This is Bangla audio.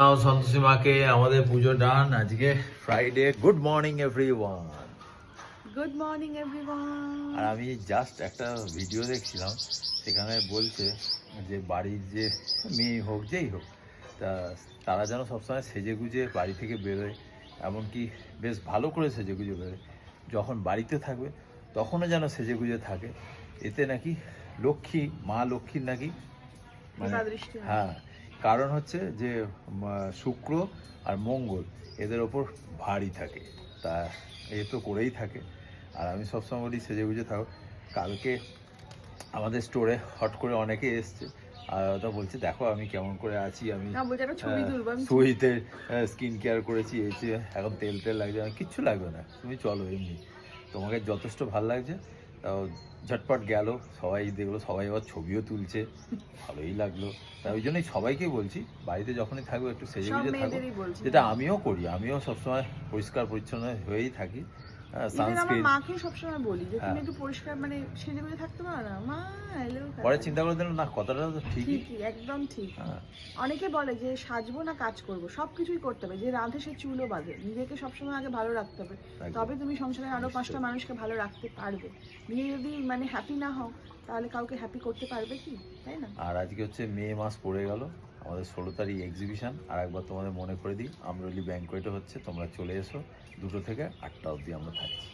সন্তোষী মাকে আমাদের পুজো ডান। আজকে Friday. Good morning everyone. Good morning everyone. আর আমি জাস্ট একটা ভিডিও দেখছিলাম, সেখানে বলছে যে বাড়ির যে মেয়ে হোক যেই হোক, তারা যেন সবসময় সেজে গুজে বাড়ি থেকে বেরোয়, এমনকি বেশ ভালো করে সেজে গুজে বেরোয়। যখন বাড়িতে থাকবে তখনও যেন সেজে গুজে থাকে। এতে নাকি মা লক্ষ্মীর নাকি মানে হ্যাঁ, কারণ হচ্ছে যে শুক্র আর মঙ্গল এদের ওপর ভারী থাকে, তা এ তো করেই থাকে। আর আমি সবসময় বলি সেজে গুজে থাকো। কালকে আমাদের স্টোরে হট করে অনেকে এসছে, আর ওটা বলছে দেখো আমি কেমন করে আছি, আমি সুহিতের স্কিন কেয়ার করেছি, এসে এখন তেল লাগছে। আমি কিচ্ছু লাগবে না, তুমি চলো, এমনি তোমাকে যথেষ্ট ভালো লাগছে। তাও ঝটপট গেল, সবাই দেখলো, সবাই আবার ছবিও তুলছে, ভালোই লাগলো। তাই ওই জন্যই সবাইকে বলছি বাড়িতে যখনই থাকবো একটু সেজে গুজে থাকবো, যেটা আমিও করি। আমিও সবসময় পরিষ্কার পরিচ্ছন্ন হয়েই থাকি। মাকে সবসময় বলি যে তুমি একটু পরিষ্কার মানে সেজে গুজে থাকতে পারো না মা, পরে চিন্তা করে দিলাম না, কথাটা তো ঠিকই, একদম ঠিক। অনেকে বলে যে সাজবো না কাজ করব, সবকিছুই করতে হবে, যে রাঁধে সে চুলও বাঁধে। নিজেকে সবসময় আগে ভালো রাখতে হবে, তবে তুমি সংসারে আরো 5টা মানুষকে ভালো রাখতে পারবে। নিজে যদি মানে হ্যাপি না হও, তাহলে কাউকে হ্যাপি করতে পারবে কি, তাই না? আর আজকে হচ্ছে মে মাস পড়ে গেল, আমাদের 16 তারিখ এক্সিবিশন। আর একবার তোমাদের মনে করে দিই, আমরলি ব্যাংকোয়েটে হচ্ছে, তোমরা চলে এসো। 2টো থেকে 8টা অবধি আমরা থাকছি।